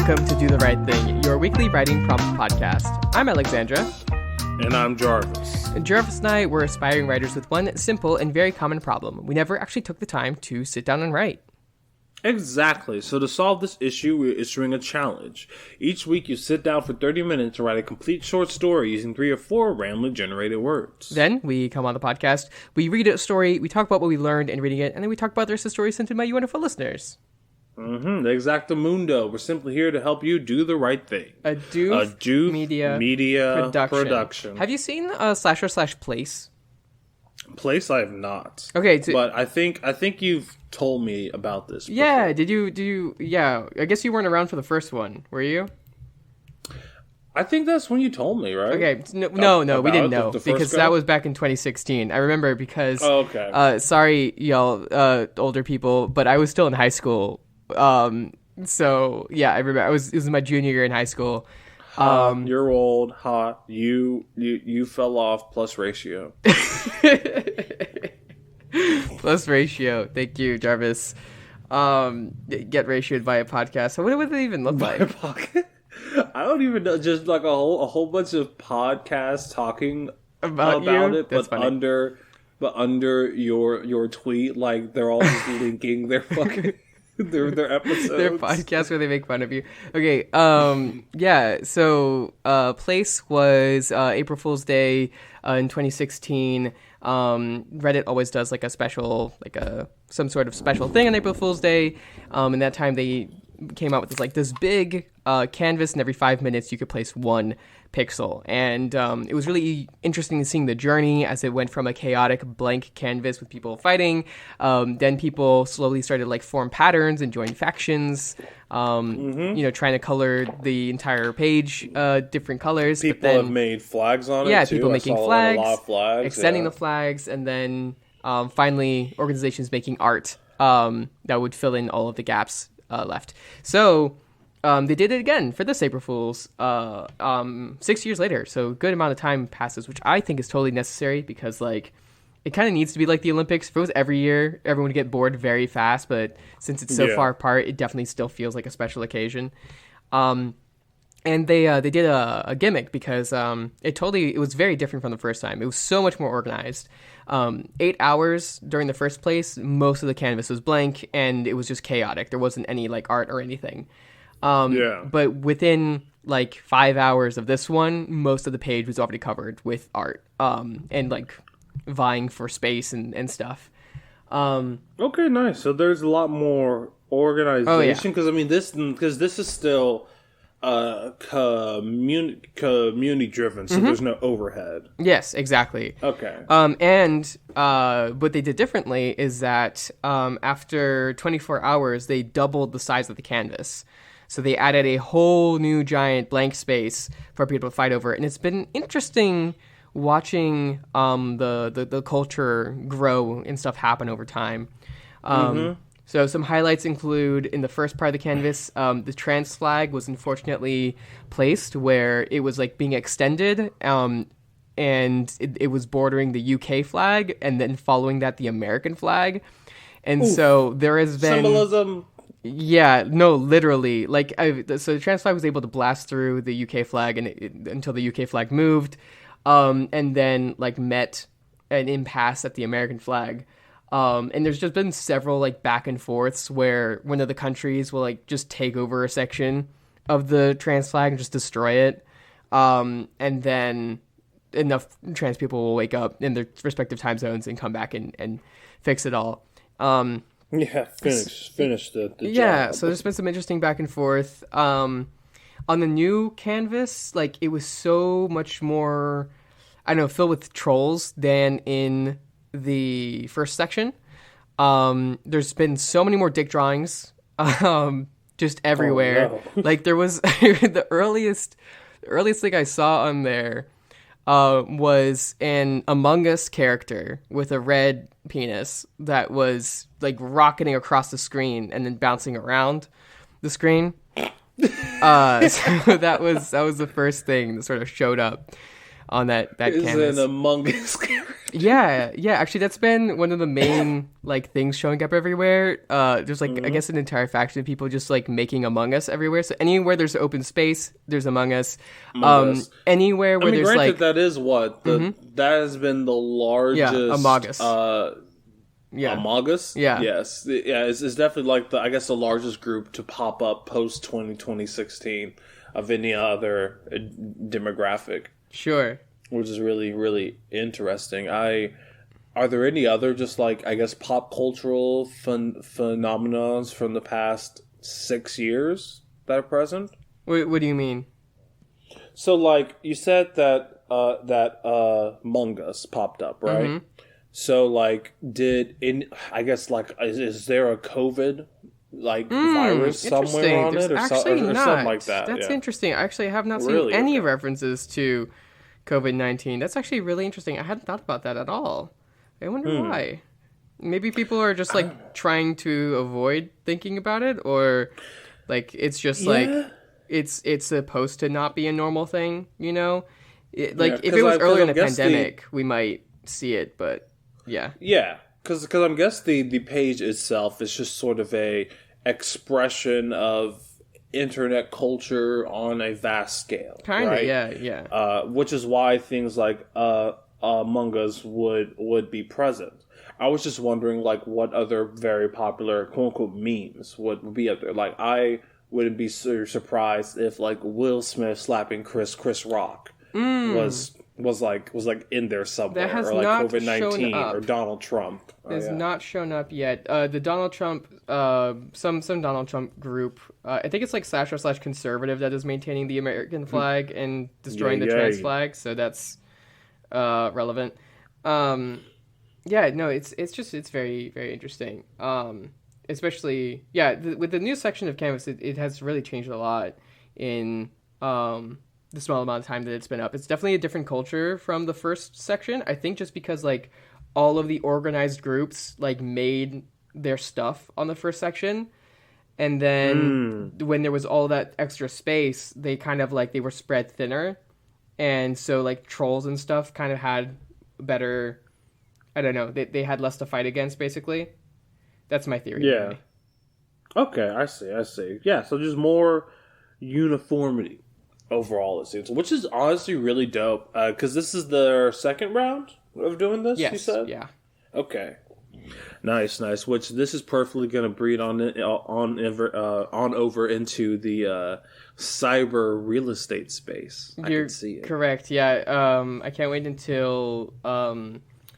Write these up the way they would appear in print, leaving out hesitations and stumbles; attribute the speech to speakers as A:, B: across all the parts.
A: welcome to Do the Right Thing, your weekly writing prompt podcast. I'm Alexandra.
B: And I'm Jarvis.
A: And Jarvis and I were aspiring writers with one simple and very common problem. We never actually took the time to sit down and write.
B: Exactly. So to solve this issue, we're issuing a challenge. Each week you sit down for 30 minutes to write a complete short story using 3 or 4 randomly generated words.
A: Then we come on the podcast, we read a story, we talk about what we learned in reading it, and then we talk about the rest of the story sent in by you wonderful listeners.
B: The Exactamundo. We're simply here to help you do the right thing.
A: A Doof Media Production. Have you seen //Place?
B: Place I have not.
A: Okay,
B: but I think you've told me about this before.
A: Yeah, did you yeah, I guess you weren't around for the first one, were you?
B: I think that's when you told me, right?
A: Okay, no, we didn't know, because that was back in 2016. I remember because, sorry, y'all, older people, but I was still in high school. So, yeah, I remember, it was my junior year in high school.
B: You're old, hot, you fell off, plus ratio.
A: Plus ratio, thank you, Jarvis. Get ratioed by a podcast. So what would it even look like?
B: I don't even know. Just like a whole bunch of podcasts talking about it,
A: That's funny.
B: but under your tweet, like they're all just linking their fucking their episodes,
A: their podcasts where they make fun of you. Okay, yeah. So, Place was April Fool's Day in 2016. Reddit always does like a special, some sort of special thing on April Fool's Day. And that time they came out with this big canvas, and every 5 minutes you could place one pixel. And it was really interesting seeing the journey as it went from a chaotic blank canvas with people fighting. Then people slowly started to form patterns and join factions. Trying to color the entire page different colors.
B: People have made flags on it.
A: Yeah,
B: too.
A: people making flags,
B: a lot of flags,
A: extending the flags, and then finally organizations making art that would fill in all of the gaps left. So they did it again for this April Fool's 6 years later. So a good amount of time passes, which I think is totally necessary because it kind of needs to be like the Olympics. If it was every year, everyone would get bored very fast. But since it's so far apart, it definitely still feels like a special occasion. And they did a gimmick because it was very different from the first time. It was so much more organized. 8 hours during the first place, most of the canvas was blank, and it was just chaotic. There wasn't any art or anything. But within 5 hours of this one, most of the page was already covered with art and vying for space and stuff.
B: Okay, nice. So there's a lot more organization because this is still community driven, so there's no overhead.
A: Yes, exactly.
B: Okay.
A: And what they did differently is that after 24 hours, they doubled the size of the canvas. So they added a whole new giant blank space for people to fight over. And it's been interesting watching the culture grow and stuff happen over time. So some highlights include, in the first part of the canvas, the trans flag was unfortunately placed where it was being extended, and it was bordering the UK flag, and then following that the American flag. And so there has been
B: symbolism.
A: Yeah, no, literally. So the trans flag was able to blast through the UK flag until the UK flag moved, and then met an impasse at the American flag. And there's just been several back and forths where one of the countries will just take over a section of the trans flag and just destroy it. And then enough trans people will wake up in their respective time zones and come back and fix it all.
B: Finish the
A: yeah,
B: job.
A: So there's been some interesting back and forth. On the new canvas, it was so much more, filled with trolls than in the first section. There's been so many more dick drawings just everywhere.
B: Oh, no.
A: There was the earliest thing I saw on there was an Among Us character with a red penis that was rocketing across the screen and then bouncing around the screen. So that was the first thing that sort of showed up. on that
B: Is
A: canvas.
B: an Among Us character.
A: Yeah. Actually, that's been one of the main like things showing up everywhere. There's like I guess an entire faction of people just like making Among Us everywhere. So anywhere there's open space, there's Among Us. Anywhere where there's
B: granted,
A: like
B: that is what that has been the largest.
A: Among Us.
B: Among Us.
A: Yeah.
B: Yes. Yeah. It's definitely like the largest group to pop up post 2016 of any other demographic.
A: Sure.
B: Which is really, really interesting. Are there any other just like, I guess, pop cultural phenomena from the past 6 years that are present?
A: What do you mean?
B: So, like, you said that Among Us popped up, right?
A: Mm-hmm.
B: So, like, is there a COVID virus somewhere on it, or something like that?
A: That's interesting. Actually, I have not seen any references to COVID-19. That's actually really interesting. I hadn't thought about that at all. I wonder why. Maybe people are just like trying to avoid thinking about it, or like it's just like it's supposed to not be a normal thing, you know? If it was earlier in the pandemic, we might see it, but yeah.
B: Yeah, because I'm guessing the page itself is just sort of a expression of internet culture on a vast scale.
A: Kind of,
B: right?
A: yeah.
B: Which is why things like Among Us would be present. I was just wondering, like, what other very popular quote-unquote memes would be up there. Like, I wouldn't be surprised if, like, Will Smith slapping Chris Rock was in there somewhere.
A: That has
B: or, like,
A: not
B: COVID-19
A: shown up.
B: or Donald Trump.
A: Has not shown up yet. The Donald Trump, some Donald Trump group, I think it's like / conservative that is maintaining the American flag and destroying the trans flag, so that's relevant. It's very, very interesting. Especially, with the new section of Canvas, it has really changed a lot in the small amount of time that it's been up. It's definitely a different culture from the first section. I think just because like all of the organized groups like made their stuff on the first section, and then when there was all that extra space, they kind of like they were spread thinner, and so like trolls and stuff kind of had better. I don't know. They had less to fight against, basically. That's my theory.
B: Yeah.
A: Anyway.
B: Okay, I see. Yeah, so just more uniformity overall, it seems. Which is honestly really dope. Because this is their second round of doing this,
A: yes,
B: you said?
A: Yeah.
B: Okay. Nice. Which this is perfectly going to breed on over into the cyber real estate space.
A: You're
B: can see it.
A: Correct, yeah. I can't wait until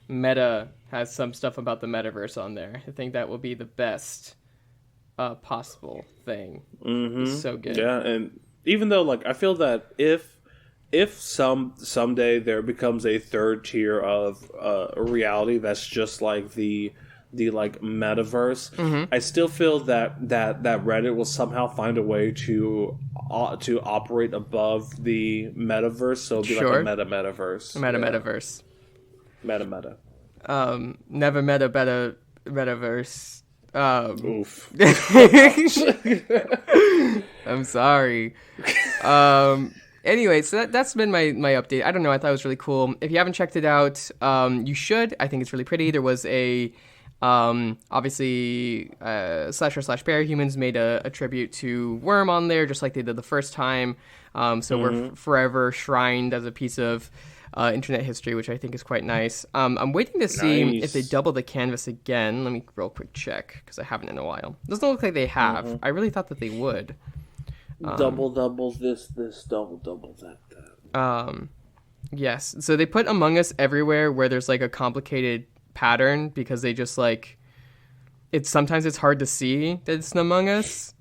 A: Meta has some stuff about the metaverse on there. I think that will be the best possible thing.
B: Mm-hmm.
A: It's so good.
B: Yeah, and even though like I feel that if someday there becomes a third tier of a reality that's just like the like metaverse, I still feel that Reddit will somehow find a way to operate above the metaverse, so it'll be like a metaverse.
A: Metaverse.
B: Meta.
A: Never met a better metaverse.
B: Oof.
A: I'm sorry. Anyway, so that's been my update. I don't know. I thought it was really cool. If you haven't checked it out, you should. I think it's really pretty. There was a obviously //Bear Humans made a tribute to Worm on there, just like they did the first time. So we're forever shrined as a piece of internet history, which I think is quite nice. I'm waiting to see if they double the canvas again. Let me real quick check, because I haven't in a while. Doesn't look like they have. I really thought that they would.
B: Double this, double that.
A: Yes. So they put Among Us everywhere where there's like a complicated pattern, because they just like sometimes it's hard to see that it's an Among Us.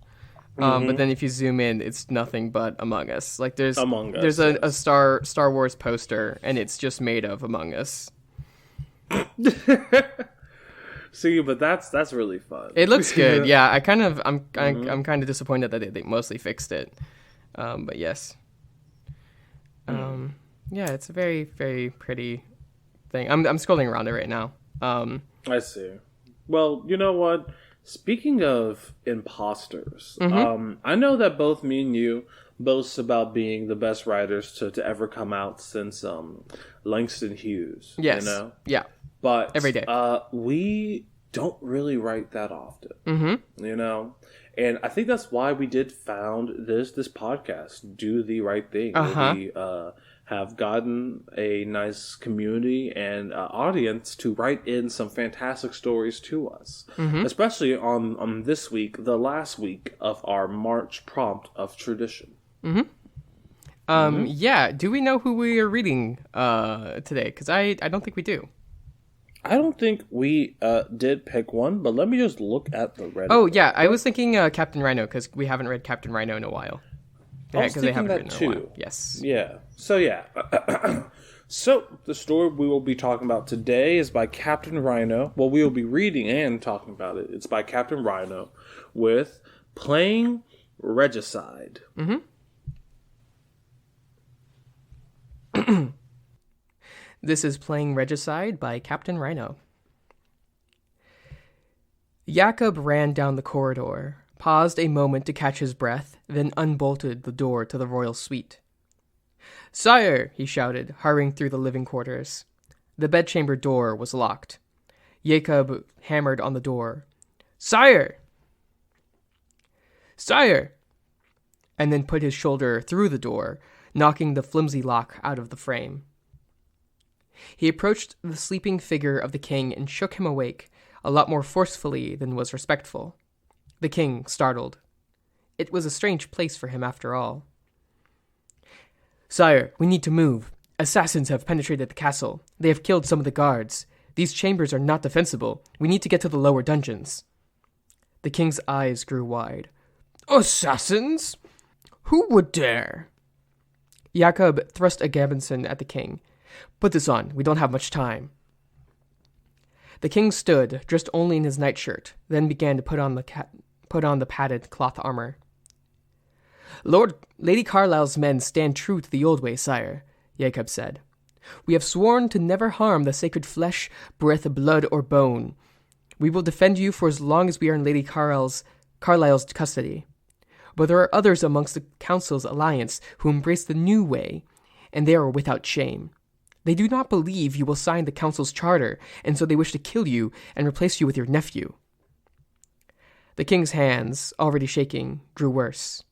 A: But then if you zoom in, it's nothing but Among Us. Like there's a Star Wars poster, and it's just made of Among Us.
B: See, but that's really fun.
A: It looks good. Yeah, I'm kind of disappointed that they mostly fixed it. But yes. Yeah, it's a very, very pretty thing. I'm scrolling around it right now.
B: I see. Well, you know what? Speaking of imposters, I know that both me and you boasts about being the best writers to ever come out since Langston Hughes.
A: Yes.
B: You know?
A: Yeah.
B: But
A: every day.
B: We don't really write that often.
A: Mm-hmm.
B: You know? And I think that's why we did found this podcast, Do the Right Thing.
A: Uh-huh.
B: We have gotten a nice community and audience to write in some fantastic stories to us.
A: Mm-hmm.
B: Especially on this week, the last week of our March prompt of tradition.
A: Mm-hmm. Yeah, do we know who we are reading today? Because I don't think we do.
B: I don't think we did pick one, but let me just look at the Reddit.
A: Oh, yeah, I was thinking CaptainRhino, because we haven't read CaptainRhino in a while.
B: I was thinking that too.
A: Yes.
B: Yeah. So, yeah. So, the story we will be talking about today is by CaptainRhino. Well, we will be reading and talking about it. It's by CaptainRhino with Playing Regicide.
A: Mm-hmm. This is Playing Regicide by CaptainRhino. Jakob ran down the corridor, paused a moment to catch his breath, then unbolted the door to the royal suite. "Sire!" he shouted, hurrying through the living quarters. The bedchamber door was locked. Jakob hammered on the door. "Sire! Sire!" and then put his shoulder through the door, knocking the flimsy lock out of the frame. He approached the sleeping figure of the king and shook him awake, a lot more forcefully than was respectful. The king startled. It was a strange place for him after all. "Sire, we need to move. Assassins have penetrated the castle. They have killed some of the guards. These chambers are not defensible. We need to get to the lower dungeons." The king's eyes grew wide. "Assassins? Who would dare?" Jakob thrust a gambeson at the king. "Put this on. We don't have much time." The king stood, dressed only in his nightshirt, then began to put on the padded cloth armor. Lady Carlisle's men stand true to the old way, sire," Jakob said. "We have sworn to never harm the sacred flesh, breath, blood, or bone. We will defend you for as long as we are in Lady Carlisle's custody. But there are others amongst the council's alliance who embrace the new way, and they are without shame. They do not believe you will sign the council's charter, and so they wish to kill you and replace you with your nephew." The king's hands, already shaking, grew worse.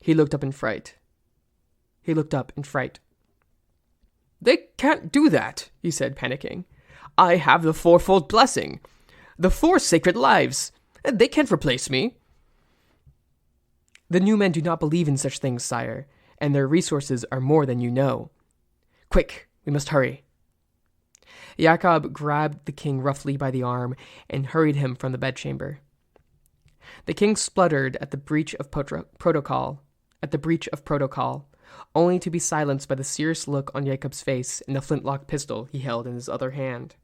A: He looked up in fright. "They can't do that," he said, panicking. "I have the fourfold blessing. The 4 sacred lives. They can't replace me." "The new men do not believe in such things, sire, and their resources are more than you know. Quick, we must hurry." Jakob grabbed the king roughly by the arm and hurried him from the bedchamber. The king spluttered at the breach of protocol, only to be silenced by the serious look on Jakob's face and the flintlock pistol he held in his other hand.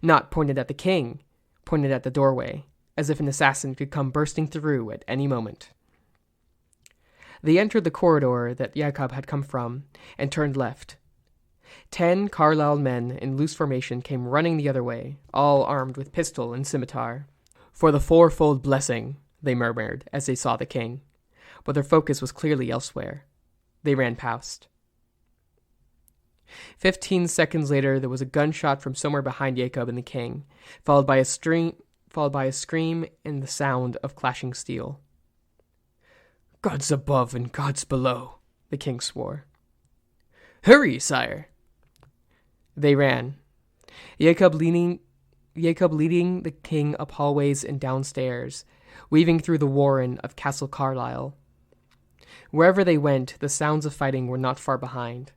A: Not pointed at the king, pointed at the doorway, as if an assassin could come bursting through at any moment. They entered the corridor that Jakob had come from, and turned left. 10 Carlisle men in loose formation came running the other way, all armed with pistol and scimitar. "For the fourfold blessing," they murmured as they saw the king, but their focus was clearly elsewhere. They ran past. 15 seconds later, there was a gunshot from somewhere behind Jakob and the king, followed by a scream and the sound of clashing steel. "Gods above and gods below," the king swore. "Hurry, sire!" They ran. Jakob leading the king up hallways and downstairs, weaving through the warren of Castle Carlisle. Wherever they went, the sounds of fighting were not far behind.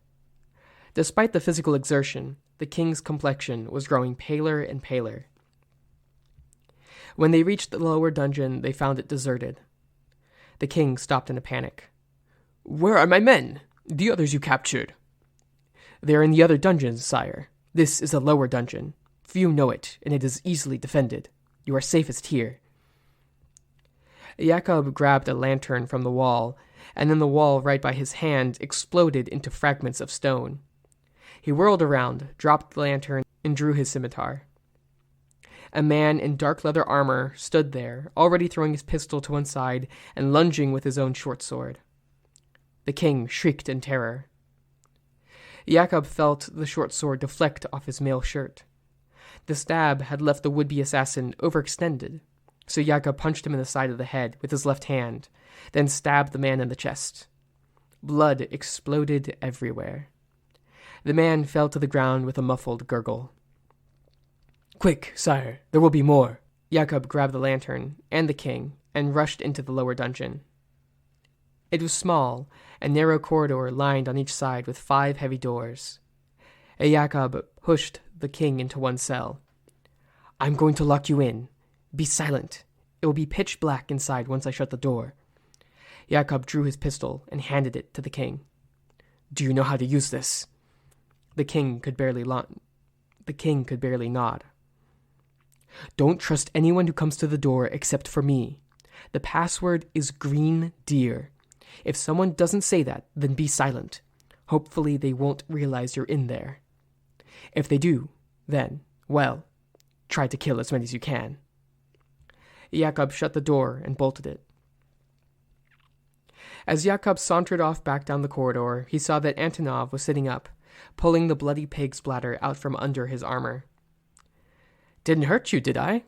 A: Despite the physical exertion, the king's complexion was growing paler and paler. When they reached the lower dungeon, they found it deserted. The king stopped in a panic. "Where are my men? The others you captured?" "They are in the other dungeons, sire. This is a lower dungeon. Few know it, and it is easily defended. You are safest here." Jakob grabbed a lantern from the wall, and then the wall right by his hand exploded into fragments of stone. He whirled around, dropped the lantern, and drew his scimitar. A man in dark leather armor stood there, already throwing his pistol to one side and lunging with his own short sword. The king shrieked in terror. Jakob felt the short sword deflect off his mail shirt. The stab had left the would-be assassin overextended, so Jakob punched him in the side of the head with his left hand, then stabbed the man in the chest. Blood exploded everywhere. The man fell to the ground with a muffled gurgle. "Quick, sire, there will be more." Jakob grabbed the lantern and the king and rushed into the lower dungeon. It was small, a narrow corridor lined on each side with 5 heavy doors. Jakob pushed the king into one cell. "I'm going to lock you in. Be silent. It will be pitch black inside once I shut the door." Jakob drew his pistol and handed it to the king. "Do you know how to use this?" The king could barely nod. "Don't trust anyone who comes to the door except for me. The password is Green Deer. If someone doesn't say that, then be silent. Hopefully they won't realize you're in there. If they do, then, well, try to kill as many as you can." Jakob shut the door and bolted it. As Jakob sauntered off back down the corridor, he saw that Antonov was sitting up, pulling the bloody pig's bladder out from under his armor. "Didn't hurt you, did I?"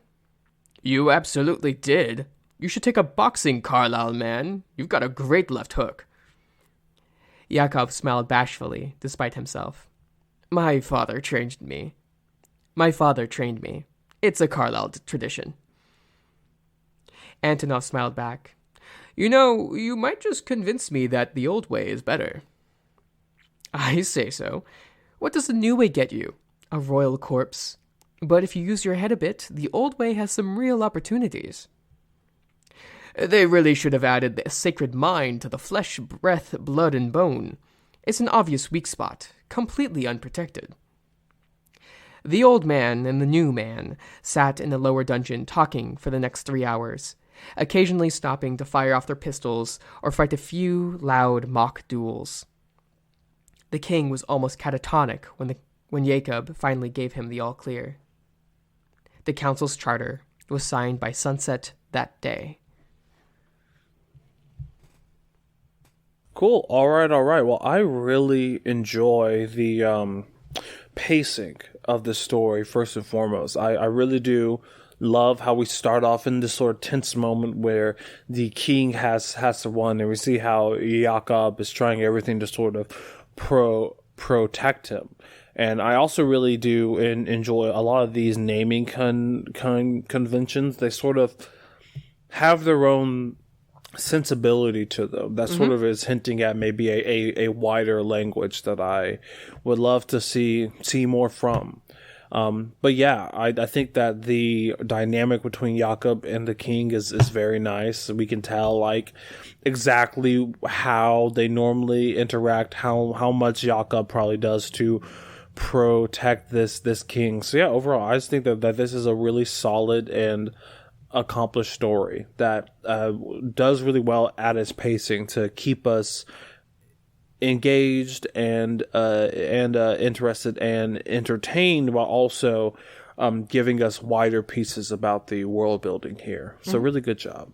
A: "You absolutely did. You should take up boxing, Carlisle, man. You've got a great left hook." Jakob smiled bashfully, despite himself. My father trained me. It's a Carlisle tradition." Antonov smiled back. "You know, you might just convince me that the old way is better." "I say so. What does the new way get you? A royal corpse. But if you use your head a bit, the old way has some real opportunities." "They really should have added the sacred mind to the flesh, breath, blood, and bone. It's an obvious weak spot, completely unprotected." The old man and the new man sat in the lower dungeon talking for the next 3 hours, occasionally stopping to fire off their pistols or fight a few loud mock duels. The king was almost catatonic when Jacob finally gave him the all-clear. The council's charter was signed by sunset that day.
B: Cool. All right. Well, I really enjoy the pacing of the story, first and foremost. I really do love how we start off in this sort of tense moment where the king has to win, and we see how Jakob is trying everything to sort of protect him. And I also really do enjoy a lot of these naming conventions. They sort of have their own sensibility to them that sort of is hinting at maybe a wider language that I would love to see more from. But yeah, I think that the dynamic between Jakob and the king is very nice. We can tell like exactly how they normally interact, how much Jakob probably does to protect this king. So yeah, overall, I just think that this is a really solid and accomplished story that does really well at its pacing to keep us engaged and interested and entertained, while also giving us wider pieces about the world building here. So really good job.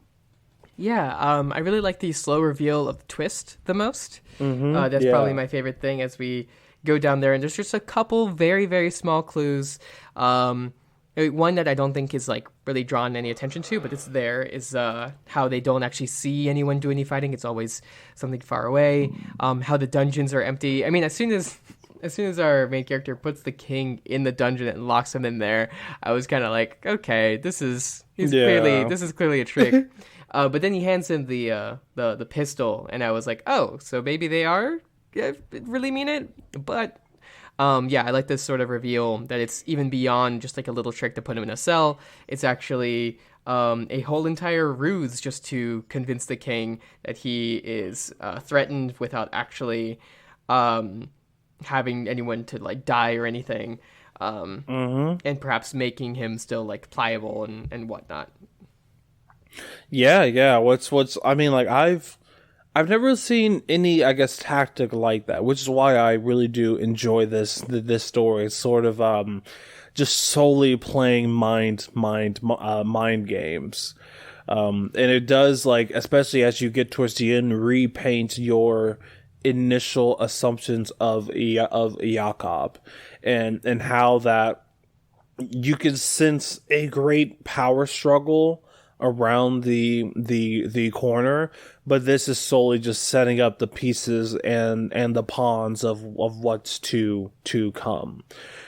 A: Yeah, I really like the slow reveal of the twist the most. That's probably my favorite thing as we go down there, and there's just a couple very, very small clues. One that I don't think is like really drawn any attention to, but it's there, is how they don't actually see anyone do any fighting. It's always something far away. How the dungeons are empty. I mean, as soon as our main character puts the king in the dungeon and locks him in there, I was kind of like, okay, this is clearly a trick. But then he hands him the pistol, and I was like, oh, so maybe they are really mean it. But yeah, I like this sort of reveal that it's even beyond just like a little trick to put him in a cell. It's actually a whole entire ruse just to convince the king that he is threatened without actually having anyone to like die or anything, and perhaps making him still like pliable and whatnot.
B: Yeah. What's I mean, like I've never seen any, I guess, tactic like that, which is why I really do enjoy this story. It's sort of just solely playing mind games. And it does, like, especially as you get towards the end, repaint your initial assumptions of Jakob, and how that you can sense a great power struggle around the corner, but this is solely just setting up the pieces and the pawns of what's to come,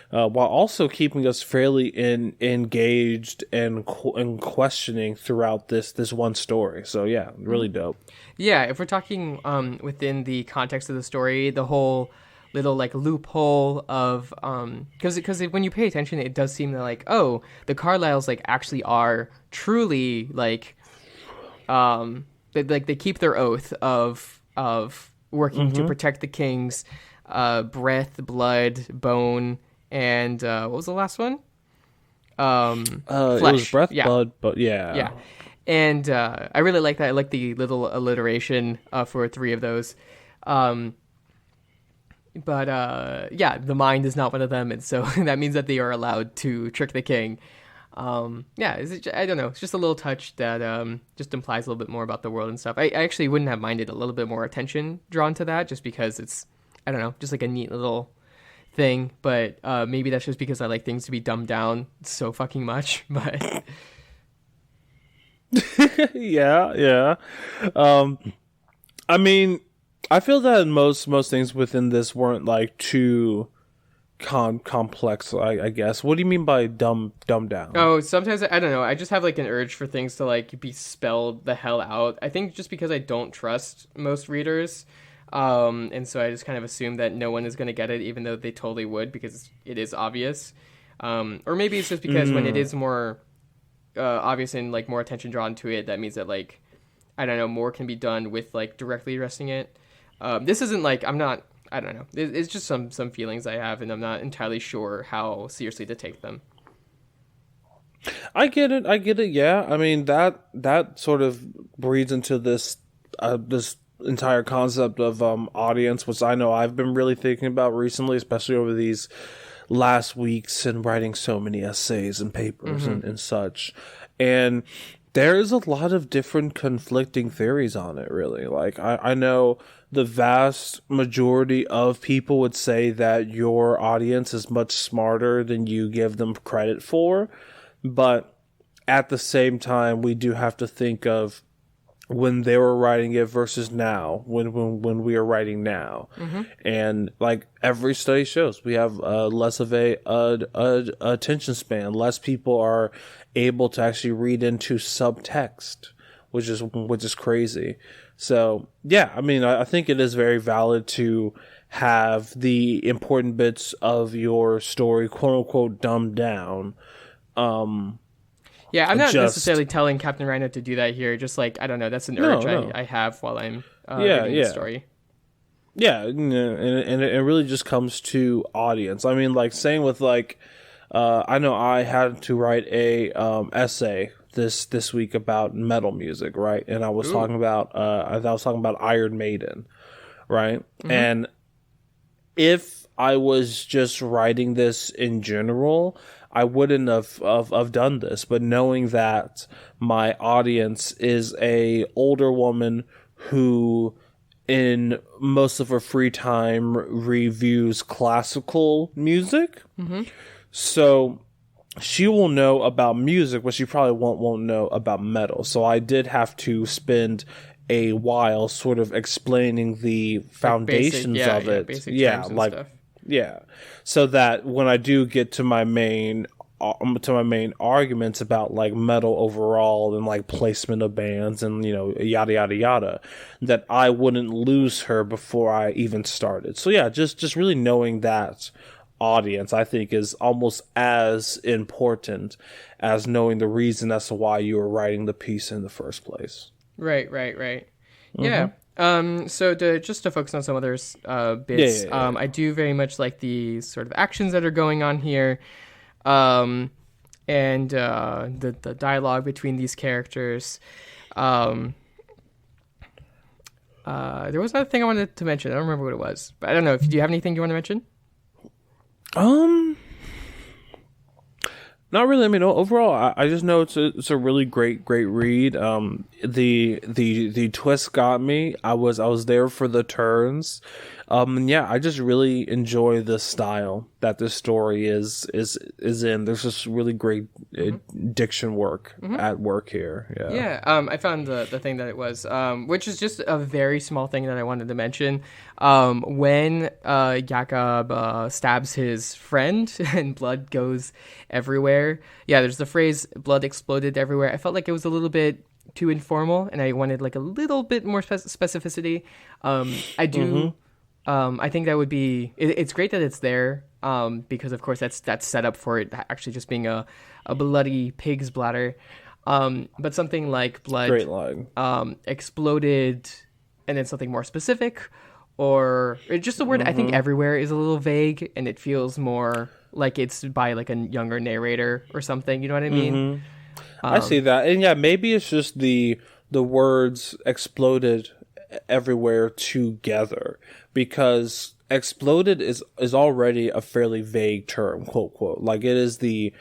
B: while also keeping us fairly engaged and questioning throughout this one story. So yeah, really dope.
A: Yeah, if we're talking within the context of the story, the whole little like loophole of because when you pay attention, it does seem that like, oh, the Carlyles like actually are truly like they keep their oath of working to protect the king's breath, blood, bone, and what was the last one? Flesh.
B: It was breath, blood, but yeah.
A: And I really like that. I like the little alliteration for 3 of those. But the mind is not one of them, and so that means that they are allowed to trick the king. I don't know. It's just a little touch that just implies a little bit more about the world and stuff. I actually wouldn't have minded a little bit more attention drawn to that, just because it's, I don't know, just like a neat little thing. But maybe that's just because I like things to be dumbed down so fucking much. But
B: yeah. I mean, I feel that most things within this weren't like too complex, I guess. What do you mean by dumb down?
A: Oh, sometimes I don't know. I just have like an urge for things to like be spelled the hell out. I think just because I don't trust most readers, and so I just kind of assume that no one is going to get it, even though they totally would, because it is obvious. Or maybe it's just because when it is more obvious and like more attention drawn to it, that means that like, I don't know, more can be done with like directly addressing it. This isn't like, I don't know. It's just some feelings I have, and I'm not entirely sure how seriously to take them.
B: I get it. Yeah. I mean, that sort of breeds into this entire concept of audience, which I know I've been really thinking about recently, especially over these last weeks and writing so many essays and papers and such. And there's a lot of different conflicting theories on it, really. Like, I know the vast majority of people would say that your audience is much smarter than you give them credit for. But at the same time, we do have to think of when they were writing it versus now, when we are writing now. And like every study shows, we have less of a attention span. Less people are able to actually read into subtext, which is crazy. So yeah, I mean, I think it is very valid to have the important bits of your story, quote unquote, dumbed down.
A: Yeah, I'm not necessarily telling CaptainRhino to do that here. Just like, I don't know, that's an urge I have while I'm reading the story.
B: Yeah, and it really just comes to audience. I mean, like, saying with like, I know I had to write a essay this week about metal music, right? And I was talking about Iron Maiden, right? And if I was just writing this in general, I wouldn't have done this. But knowing that my audience is a older woman who, in most of her free time, reviews classical music, so she will know about music, but she probably won't know about metal. So I did have to spend a while sort of explaining the foundations of it.
A: Basic terms and stuff.
B: Yeah. So that when I do get to my main arguments about like metal overall and like placement of bands and, you know, yada yada yada, that I wouldn't lose her before I even started. So yeah, just really knowing that audience, I think, is almost as important as knowing the reason as to why you were writing the piece in the first place. Right.
A: Yeah. So to focus on some other bits, I do very much like the sort of actions that are going on here, and the dialogue between these characters. There was another thing I wanted to mention. I don't remember what it was, but I don't know. Do you have anything you want to mention?
B: Not really. I mean, overall, I just know it's a really great read. The twist got me. I was there for the turns. And yeah, I just really enjoy the style that this story is in. There's just really great diction work at work here. Yeah.
A: Yeah. I found the thing that it was, which is just a very small thing that I wanted to mention. When Jakob stabs his friend and blood goes everywhere. Yeah, there's the phrase "blood exploded everywhere." I felt like it was a little bit too informal, and I wanted like a little bit more specificity. I do. I think that would be. It's great that it's there, because of course that's set up for it actually just being a bloody pig's bladder. But something like blood
B: Great line.
A: Exploded, and then something more specific, or just the word. I think everywhere is a little vague, and it feels more like it's by like a younger narrator or something. You know what I mean?
B: I see that, and yeah, maybe it's just the words exploded everywhere together, because exploded is already a fairly vague term, quote quote. Like, it is the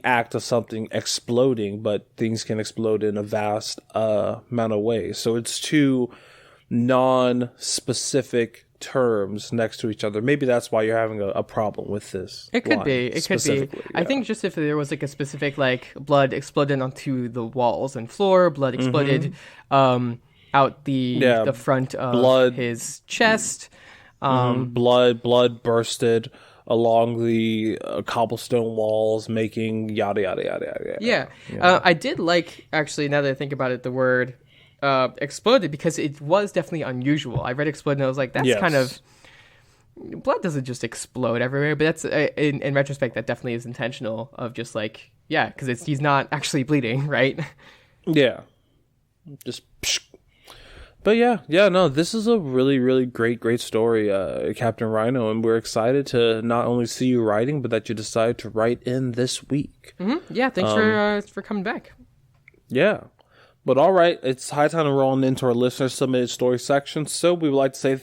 B: act of something exploding, but things can explode in a vast amount of ways. So it's two non-specific terms next to each other. Maybe that's why you're having a problem with this.
A: It could be. It could be. Yeah. I think just if there was like a specific, like, blood exploded onto the walls and floor, blood exploded out the front of his chest.
B: Blood bursted along the cobblestone walls, making yada yada yada yada.
A: Yeah. I did like, actually, now that I think about it, the word exploded, because it was definitely unusual. I read explode and I was like, that's kind of, blood doesn't just explode everywhere, but that's in retrospect that definitely is intentional, of just like, yeah, because he's not actually bleeding, right?
B: Yeah, just psh. But no, this is a really, really great story, CaptainRhino, and we're excited to not only see you writing, but that you decided to write in this week.
A: Yeah, thanks for coming back.
B: Yeah. But all right, it's high time to roll into our listener submitted story section. So we would like to say,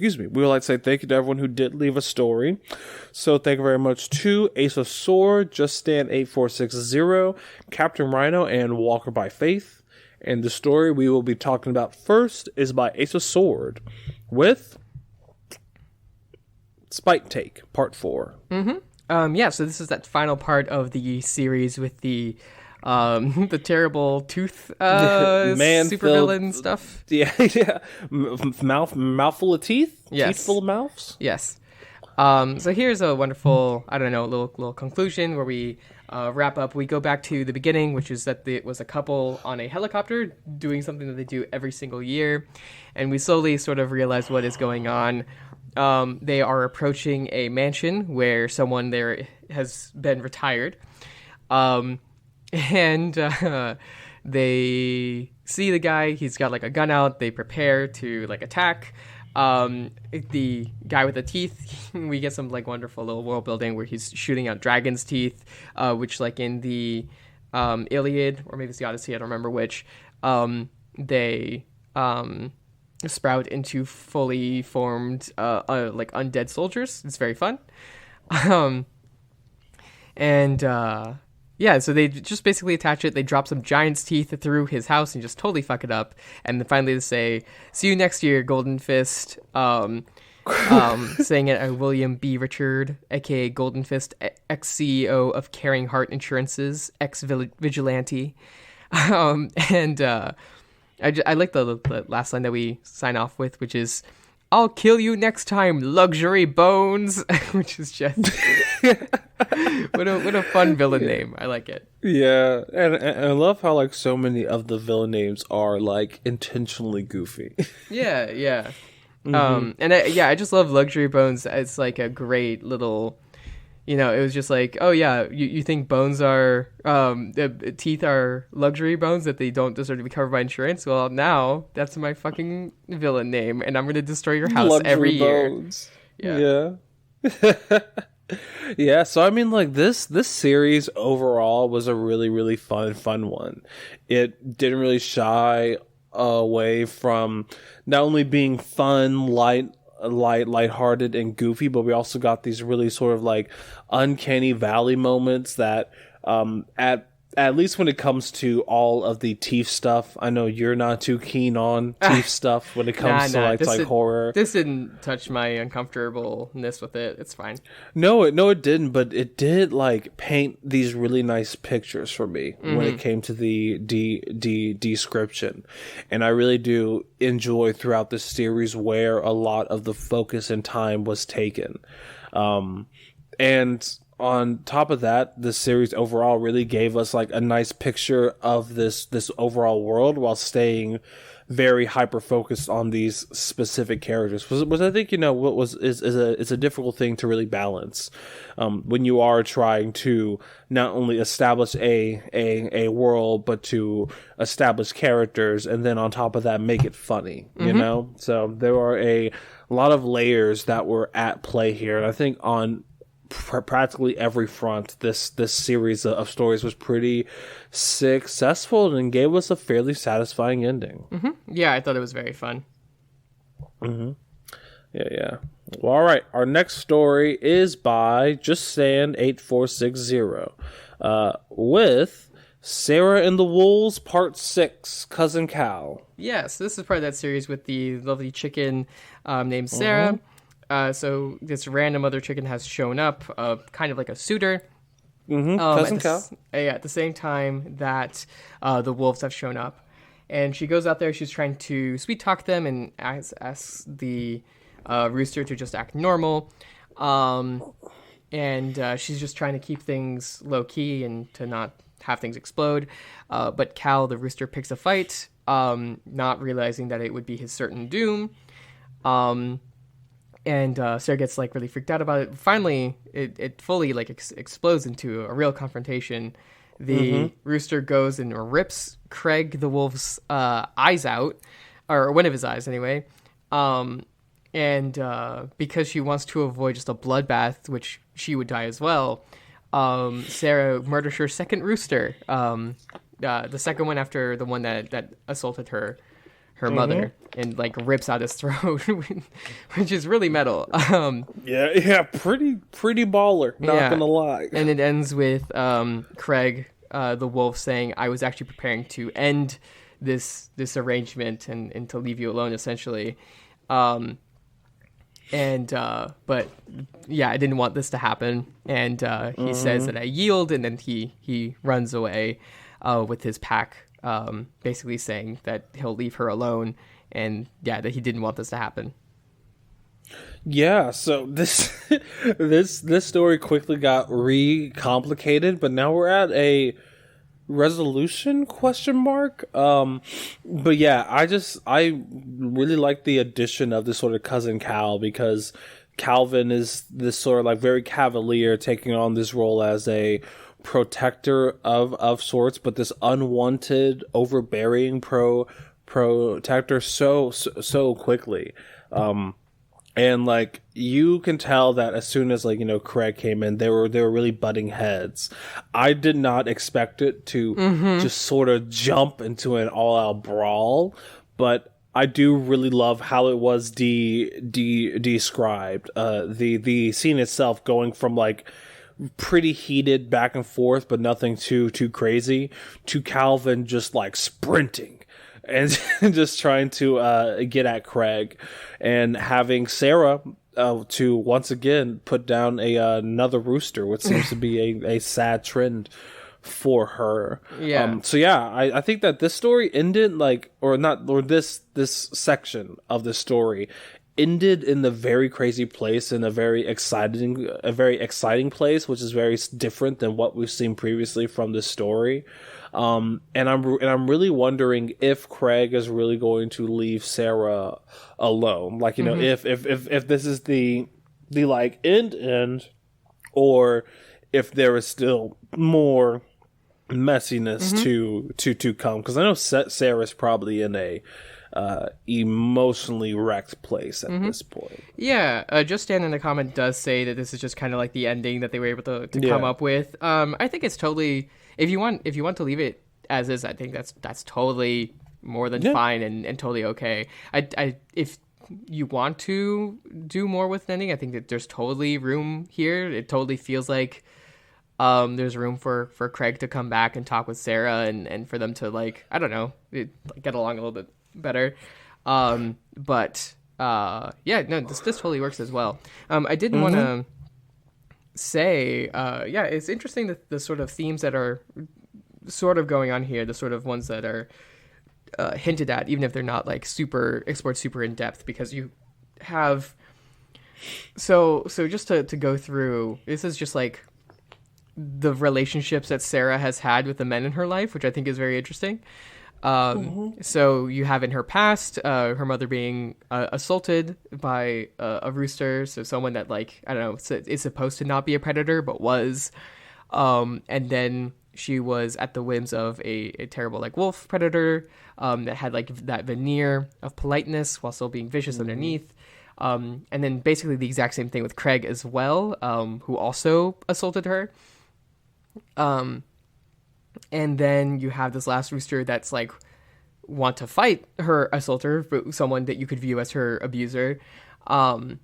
B: we would like to say thank you to everyone who did leave a story. So thank you very much to Ace of Sword, Just Stand 8460, CaptainRhino, and Walker by Faith. And the story we will be talking about first is by Ace of Sword with Spite Take, Part 4.
A: Yeah, so this is that final part of the series with the terrible tooth supervillain stuff.
B: Yeah. Mouthful of teeth?
A: Yes.
B: Teeth full of mouths?
A: Yes. So here's a wonderful, I don't know, little conclusion where we wrap up. We go back to the beginning, which is that it was a couple on a helicopter doing something that they do every single year, and we slowly sort of realize what is going on. They are approaching a mansion where someone there has been retired. And they see the guy. He's got like a gun out. They prepare to like attack. The guy with the teeth, we get some like wonderful little world building where he's shooting out dragon's teeth, which like in the Iliad, or maybe it's the Odyssey, I don't remember which, they sprout into fully formed like undead soldiers. It's very fun. Yeah, so they just basically attach it. They drop some giant's teeth through his house and just totally fuck it up. And then finally they say, "See you next year, Golden Fist." Saying it, William B. Richard, aka Golden Fist, ex-CEO of Caring Heart Insurances, ex-vigilante. I like the last line that we sign off with, which is, "I'll kill you next time, luxury bones," which is just what a fun villain name. I like it.
B: Yeah, and I love how like so many of the villain names are like intentionally goofy.
A: Yeah. I just love luxury bones. It's like a great little, it was just like, oh yeah, you think bones are, teeth are luxury bones, that they don't deserve to be covered by insurance? Well, now that's my fucking villain name, and I'm going to destroy your house luxury every bones.
B: Year. Yeah. Yeah, so I mean, like, this series overall was a really, really fun one. It didn't really shy away from not only being fun, light lighthearted and goofy, but we also got these really sort of like uncanny valley moments that at least when it comes to all of the Teeth stuff, I know you're not too keen on Teeth stuff when it comes to horror.
A: This didn't touch my uncomfortableness with it. It's fine.
B: No, it didn't, but it did like paint these really nice pictures for me when it came to the description. And I really do enjoy throughout this series where a lot of the focus and time was taken. And on top of that, the series overall really gave us like a nice picture of this overall world while staying very hyper focused on these specific characters, was I think is a difficult thing to really balance when you are trying to not only establish a world but to establish characters and then on top of that make it funny, you know. So there are a lot of layers that were at play here, and I think on practically every front this series of stories was pretty successful and gave us a fairly satisfying ending.
A: Yeah, I thought it was very fun.
B: Yeah. Well, all right, our next story is by Just Sand 8460 with Sarah and the Wolves Part 6, Cousin Cal.
A: Yes, this is part of that series with the lovely chicken named Sarah. So this random other chicken has shown up, kind of like a suitor.
B: Cousin Cal.
A: At the same time that the wolves have shown up. And she goes out there, she's trying to sweet talk them and asks the rooster to just act normal. And she's just trying to keep things low-key and to not have things explode. But Cal, the rooster, picks a fight, not realizing that it would be his certain doom. And Sarah gets like really freaked out about it. Finally, it fully like explodes into a real confrontation. The rooster goes and rips Craig the wolf's eyes out, or one of his eyes anyway. And because she wants to avoid just a bloodbath, which she would die as well, Sarah murders her second rooster. The second one after the one that assaulted her mother, and like rips out his throat, which is really metal.
B: Yeah, pretty baller, not gonna lie.
A: And it ends with Craig, the wolf, saying, "I was actually preparing to end this arrangement and to leave you alone, essentially." But yeah, I didn't want this to happen, and he says that I yield, and then he runs away with his pack. Basically saying that he'll leave her alone, and that he didn't want this to happen.
B: Yeah, so this story quickly got complicated, but now we're at a resolution ? But yeah, I really like the addition of this sort of cousin Cal, because Calvin is this sort of like very cavalier, taking on this role as a protector of sorts, but this unwanted, overbearing protector so quickly. And like you can tell that as soon as Craig came in, they were really butting heads. I did not expect it to just sort of jump into an all-out brawl, but I do really love how it was described. The scene itself going from like pretty heated back and forth, but nothing too crazy, to Calvin just like sprinting and just trying to get at Craig, and having Sarah to once again put down another rooster, which seems to be a sad trend for her. So yeah, I think that this story ended this section of the story ended in the very crazy place, in a very exciting place, which is very different than what we've seen previously from this story. And I'm really wondering if Craig is really going to leave Sarah alone. Like, if this is the like end, or if there is still more messiness to come. Because I know Sarah's probably in a emotionally wrecked place at this point.
A: Yeah, Just Stand in the comment does say that this is just kind of like the ending that they were able to come up with. I think it's totally, if you want to leave it as is, I think that's totally more than fine and totally okay. If you want to do more with an ending, I think that there's totally room here. It totally feels like there's room for Craig to come back and talk with Sarah and for them to, like, I don't know, get along a little bit better. But yeah, no, this totally works as well. I did want to say, yeah, it's interesting that the sort of themes that are sort of going on here, the sort of ones that are hinted at, even if they're not like super explored super in depth, because you have so just to go through, this is just like the relationships that Sarah has had with the men in her life, which I think is very interesting. So you have in her past, her mother being assaulted by a rooster, so someone that, like, I don't know, is supposed to not be a predator but was, and then she was at the whims of a terrible, like, wolf predator that had, like, that veneer of politeness while still being vicious underneath. And then basically the exact same thing with Craig as well, who also assaulted her. And then you have this last rooster that's, like, want to fight her assaulter, but someone that you could view as her abuser. And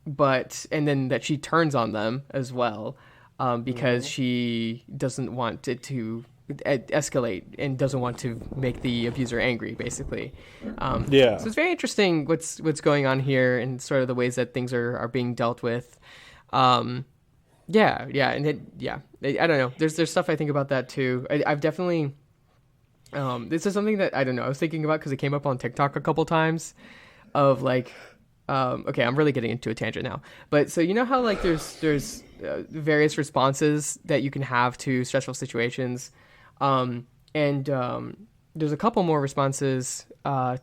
A: then that she turns on them as well. Because she doesn't want it to escalate and doesn't want to make the abuser angry, basically. So it's very interesting what's going on here and sort of the ways that things are being dealt with. I don't know. There's stuff I think about that too. I've definitely. This is something that I don't know. I was thinking about because it came up on TikTok a couple times, of like. Okay, I'm really getting into a tangent now. But so you know how, like, there's various responses that you can have to stressful situations, and there's a couple more responses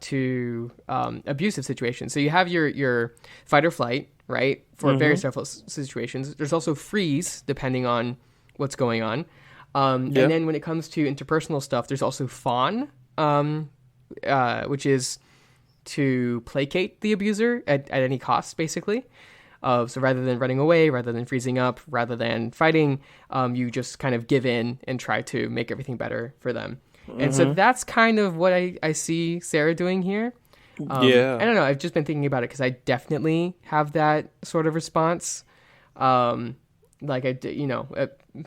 A: to abusive situations. So you have your fight or flight, right, for various stressful situations. There's also freeze, depending on what's going on. And then when it comes to interpersonal stuff, there's also fawn, which is to placate the abuser at any cost, basically. So rather than running away, rather than freezing up, rather than fighting, you just kind of give in and try to make everything better for them. And so that's kind of what I see Sarah doing here. I don't know. I've just been thinking about it because I definitely have that sort of response.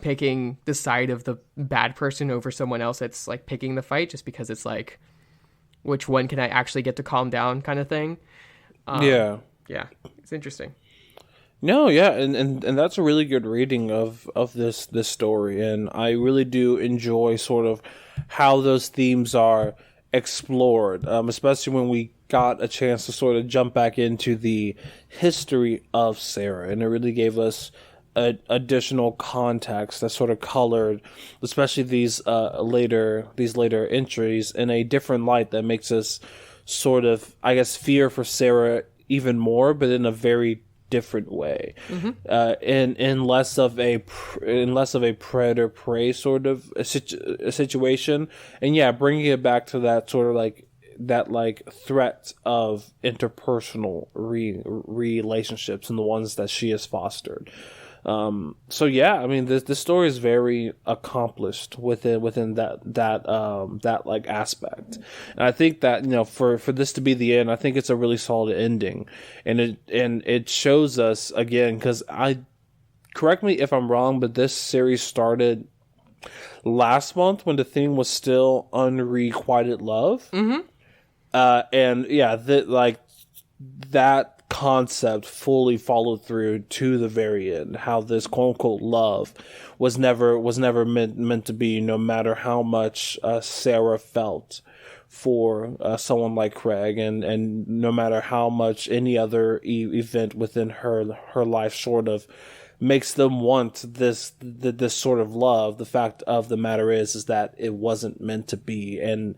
A: Picking the side of the bad person over someone else that's, like, picking the fight, just because it's like, which one can I actually get to calm down, kind of thing. Yeah, it's interesting.
B: No, yeah, and that's a really good reading of this story, and I really do enjoy sort of how those themes are explored, especially when we got a chance to sort of jump back into the history of Sarah, and it really gave us additional context that sort of colored, especially these later entries, in a different light that makes us sort of, I guess, fear for Sarah even more, but in a very different way, in less of a predator prey sort of a situation, and bringing it back to that sort of like threat of interpersonal relationships and the ones that she has fostered. I mean, this story is very accomplished within that like aspect, and I think that, you know, for this to be the end, I think it's a really solid ending, and it shows us again, because correct me if I'm wrong, but this series started last month when the theme was still unrequited love, that concept fully followed through to the very end. How this quote unquote love was never meant to be, no matter how much Sarah felt for someone like Craig, and no matter how much any other event within her life sort of makes them want this sort of love. The fact of the matter is that it wasn't meant to be, and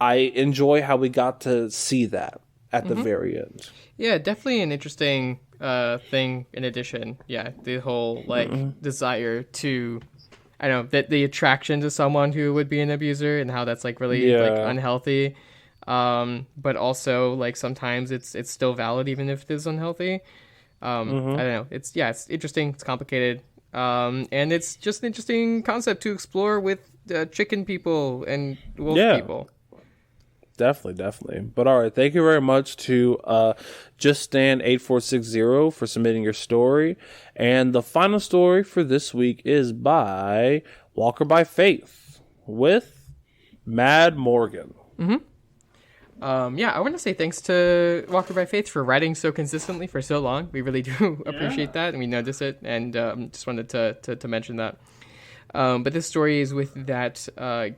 B: I enjoy how we got to see that at the very end.
A: Yeah, definitely an interesting thing in addition. Yeah, the whole, like, desire to, I don't know, that the attraction to someone who would be an abuser, and how that's, like, really like unhealthy. But also, like, sometimes it's still valid even if it is unhealthy. I don't know. It's interesting, it's complicated. And it's just an interesting concept to explore with chicken people and wolf people.
B: Definitely. But all right, thank you very much to JustStan8460 for submitting your story. And the final story for this week is by Walker by Faith with Mad Morgan.
A: Yeah, I want to say thanks to Walker by Faith for writing so consistently for so long. We really do appreciate that, and we notice it, and just wanted to mention that. But this story is with that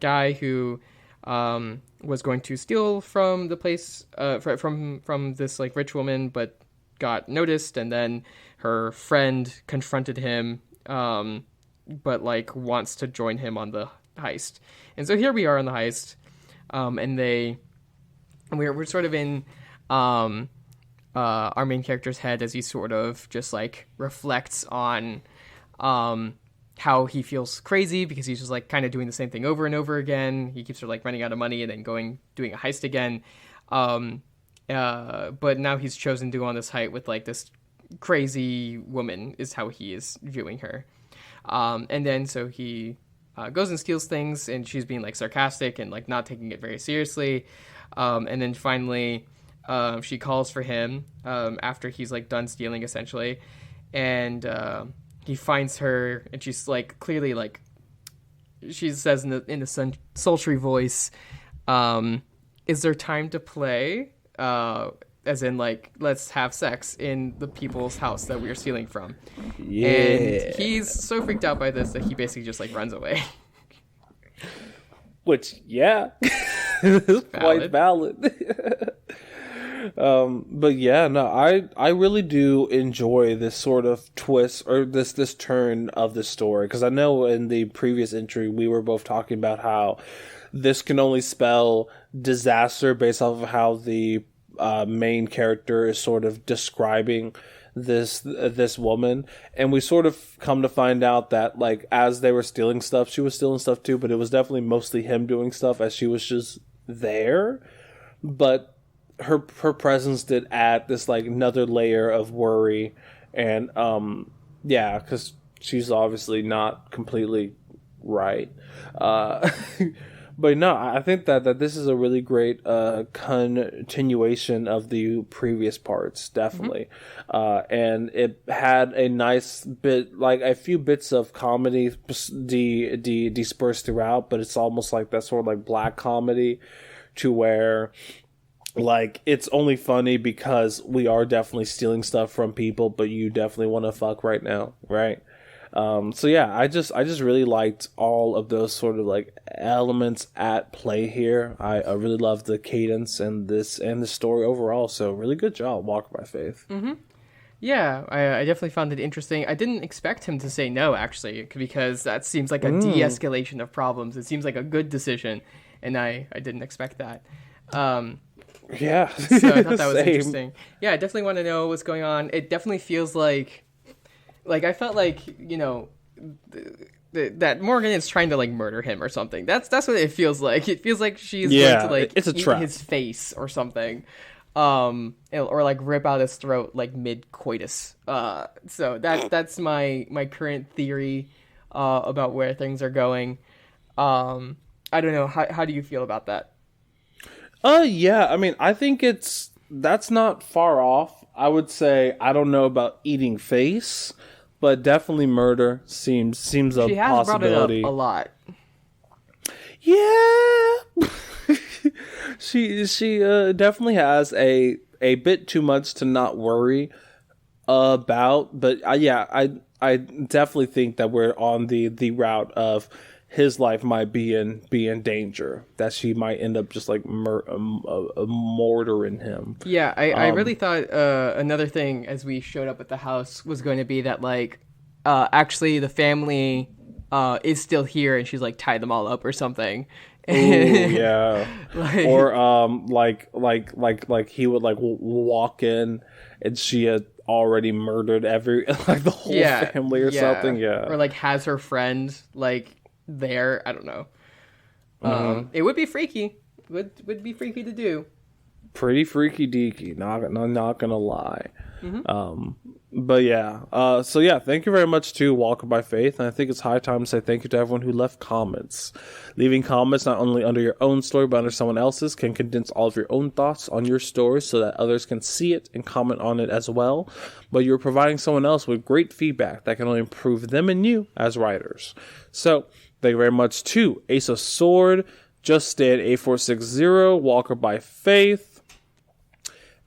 A: guy who was going to steal from the place, from this like rich woman, but got noticed, and then her friend confronted him, but like wants to join him on the heist. And so here we are on the heist, and we're sort of in our main character's head as he sort of just like reflects on how he feels crazy because he's just like kind of doing the same thing over and over again. He keeps sort of like running out of money and then doing a heist again. But now he's chosen to go on this heist with like this crazy woman is how he is viewing her. And then so he goes and steals things, and she's being like sarcastic and like not taking it very seriously. And then finally she calls for him after he's like done stealing essentially. And he finds her, and she's like clearly like she says in a sultry voice, "Is there time to play?" As in like, let's have sex in the people's house that we are stealing from. Yeah. And he's so freaked out by this that he basically just like runs away.
B: Which, yeah, is quite valid. But yeah, no, I really do enjoy this sort of twist or this turn of the story, because I know in the previous entry we were both talking about how this can only spell disaster based off of how the main character is sort of describing this woman, and we sort of come to find out that like as they were stealing stuff, she was stealing stuff too, but it was definitely mostly him doing stuff as she was just there. But her presence did add this like another layer of worry, and yeah, because she's obviously not completely right. But no, I think that this is a really great continuation of the previous parts, definitely. And it had a nice bit, like a few bits of comedy dispersed throughout, but it's almost like that sort of like black comedy to where like it's only funny because we are definitely stealing stuff from people, but you definitely want to fuck right now, right? So yeah, I just really liked all of those sort of like elements at play here. I really love the cadence and the story overall. So really good job, Walker by Faith.
A: Yeah, I definitely found it interesting. I didn't expect him to say no, actually, because that seems like a de-escalation of problems. It seems like a good decision, and I didn't expect that.
B: Yeah,
A: so I thought that was interesting. Yeah, I definitely want to know what's going on. It definitely feels like I felt like, you know, that Morgan is trying to like murder him or something. That's what it feels like. It feels like she's going to like
B: it's a
A: eat
B: trap.
A: His face or something, or like rip out his throat like mid coitus. So that's my current theory about where things are going. I don't know. How do you feel about that?
B: Yeah. I mean, I think that's not far off. I would say I don't know about eating face, but definitely murder seems a possibility. She has brought it up
A: a lot.
B: Yeah, she definitely has a bit too much to not worry about. But yeah, I definitely think that we're on the route of his life might be in danger, that she might end up just like murdering him.
A: Yeah, I really thought another thing as we showed up at the house was going to be that like actually the family is still here and she's like tied them all up or something.
B: Ooh, yeah. Or like he would like walk in and she had already murdered like the whole family or something. Yeah.
A: Or like has her friend like there. I don't know. It would be freaky. Would be freaky to do.
B: Pretty freaky deaky. Not gonna lie. But yeah, so yeah, thank you very much to Walker by Faith, and I think it's high time to say thank you to everyone who left comments. Leaving comments not only under your own story but under someone else's can condense all of your own thoughts on your story so that others can see it and comment on it as well, but you're providing someone else with great feedback that can only improve them and you as writers. So, thank you very much to Ace of Sword, Justin A460, Walker by Faith,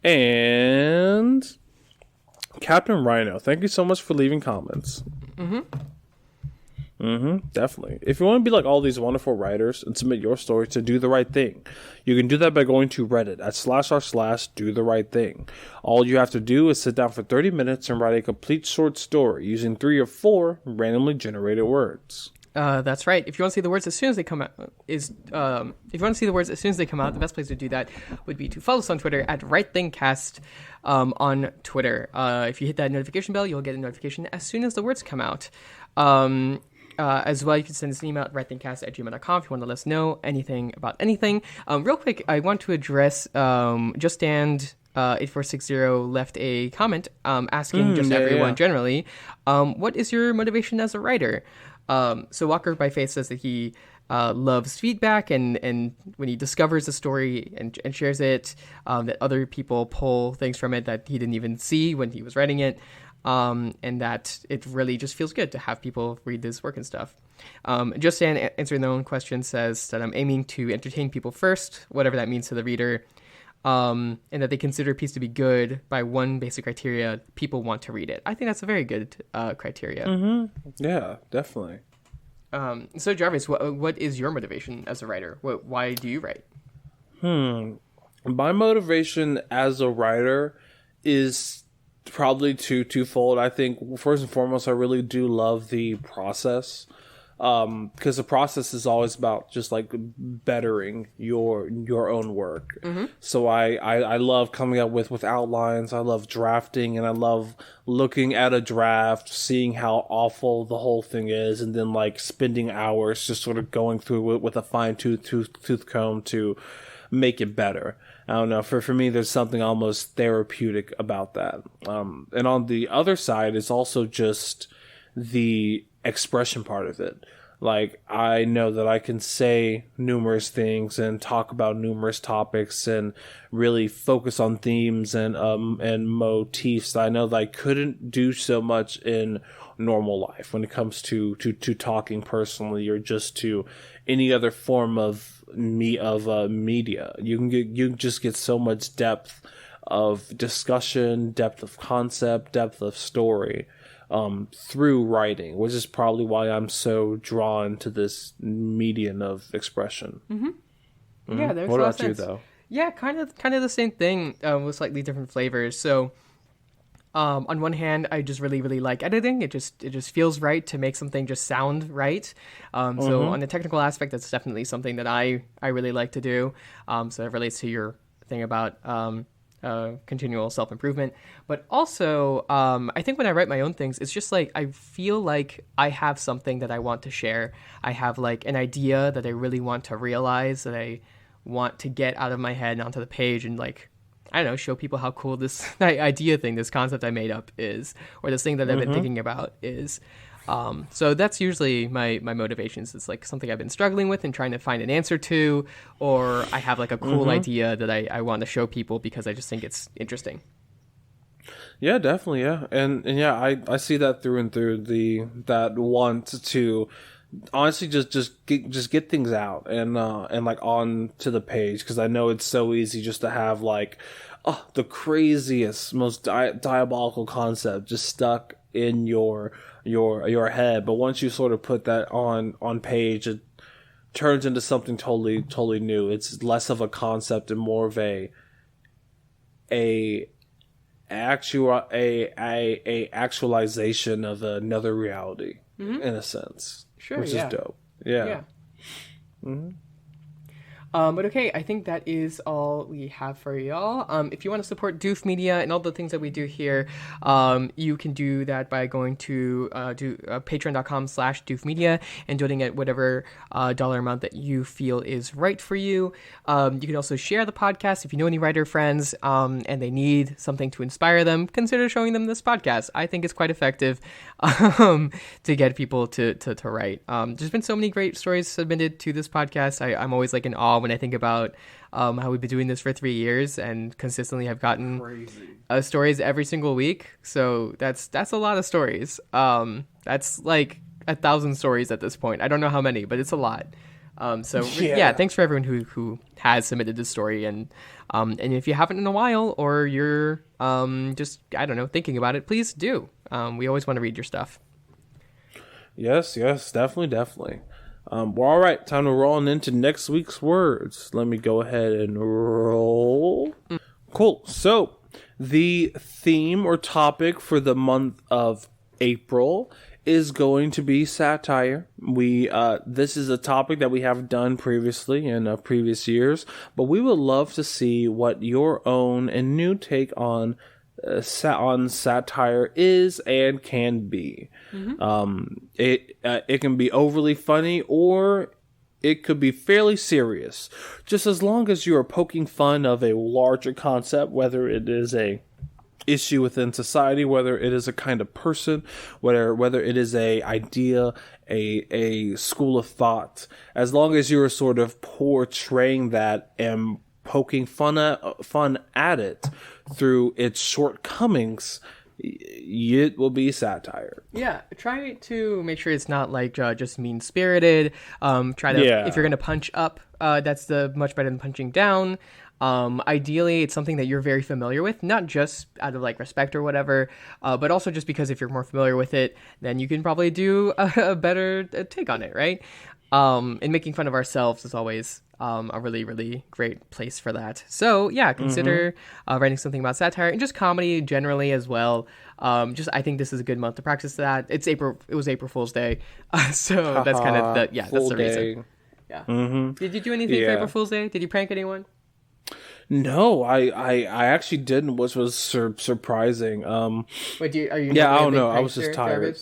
B: and CaptainRhino. Thank you so much for leaving comments. Definitely. If you want to be like all these wonderful writers and submit your story to Do the Right Thing, you can do that by going to Reddit at /r/Do the Right Thing. All you have to do is sit down for 30 minutes and write a complete short story using 3 or 4 randomly generated words.
A: That's right. If you want to see the words as soon as they come out, the best place to do that would be to follow us on Twitter at RightThingCast on Twitter. If you hit that notification bell, you'll get a notification as soon as the words come out. As well, you can send us an email at rightthingcast@gmail.com if you want to let us know anything about anything. Real quick, I want to address Justand 8460 left a comment asking everyone generally, what is your motivation as a writer? So Walker by Faith says that he loves feedback, and when he discovers a story and shares it, that other people pull things from it that he didn't even see when he was writing it, and that it really just feels good to have people read his work and stuff. Just answering their own question says that I'm aiming to entertain people first, whatever that means to the reader, and that they consider a piece to be good by one basic criteria: people want to read it. I think that's a very good criteria.
B: Yeah, definitely.
A: So Jarvis, what is your motivation as a writer? Why do you write?
B: My motivation as a writer is probably twofold. I think first and foremost, I really do love the process. Because the process is always about just like bettering your own work. So I love coming up with outlines. I love drafting, and I love looking at a draft, seeing how awful the whole thing is, and then like spending hours just sort of going through it with a fine tooth comb to make it better. I don't know. For me, there's something almost therapeutic about that. And on the other side, it's also just the expression part of it. Like, I know that I can say numerous things and talk about numerous topics and really focus on themes and motifs that I know that I couldn't do so much in normal life when it comes to talking personally or just to any other form of media. You just get so much depth of discussion, depth of concept, depth of story through writing, which is probably why I'm so drawn to this medium of expression.
A: Yeah, there's
B: what
A: a lot
B: about
A: of
B: you
A: sense.
B: though?
A: Yeah, kind of the same thing with slightly different flavors. So on one hand, I just really like editing. It just feels right to make something just sound right. So on the technical aspect, that's definitely something that I really like to do. So that relates to your thing about continual self-improvement. But also, I think when I write my own things, it's just like I feel like I have something that I want to share. I have like an idea that I really want to realize, that I want to get out of my head and onto the page and like, I don't know, show people how cool this idea thing, this concept I made up is, or this thing that I've been thinking about is. So that's usually my motivations. It's like something I've been struggling with and trying to find an answer to, or I have like a cool idea that I want to show people because I just think it's interesting.
B: Yeah, definitely. Yeah. And yeah, I see that through and through, that want to honestly just get things out and like on to the page, because I know it's so easy just to have like the craziest, most diabolical concept just stuck in your head, but once you sort of put that on page, it turns into something totally new. It's less of a concept and more of a actualization of another reality in a sense.
A: Sure,
B: which is dope. Yeah.
A: But okay, I think that is all we have for y'all. If you want to support Doof Media and all the things that we do here, you can do that by going to patreon.com/Doof Media and donating at whatever dollar amount that you feel is right for you. You can also share the podcast if you know any writer friends and they need something to inspire them. Consider showing them this podcast. I think it's quite effective to get people to write. There's been so many great stories submitted to this podcast. I'm always like in awe when I think about how we've been doing this for 3 years and consistently have gotten stories every single week. So that's a lot of stories. That's like 1,000 stories at this point. I don't know how many, but it's a lot. Yeah, thanks for everyone who has submitted this story, and if you haven't in a while, or you're just, I don't know, thinking about it, please do. We always want to read your stuff.
B: Yes, definitely. Well, all right, time to roll into next week's words. Let me go ahead and roll. Cool. So, the theme or topic for the month of April is going to be satire. This is a topic that we have done previously in previous years, but we would love to see what your own and new take on satire is and can be. It can be overly funny, or it could be fairly serious, just as long as you are poking fun of a larger concept, whether it is a issue within society, whether it is a kind of person, whether it is a idea, a school of thought. As long as you are sort of portraying that and poking fun at it through its shortcomings, it will be satire.
A: Yeah, try to make sure it's not like just mean-spirited. Try to, if you're going to punch up, that's much better than punching down. Ideally, it's something that you're very familiar with, not just out of like respect or whatever, but also just because if you're more familiar with it, then you can probably do a better take on it, right? And making fun of ourselves is always a really, really great place for that. So yeah, consider writing something about satire and just comedy generally as well. I think this is a good month to practice that. It's April. It was April Fool's Day, so that's kind of that's the reason. Yeah. Did you do anything for April Fool's Day? Did you prank anyone?
B: No, I actually didn't, which was surprising.
A: Wait, are you?
B: Yeah, I don't know. I was just tired.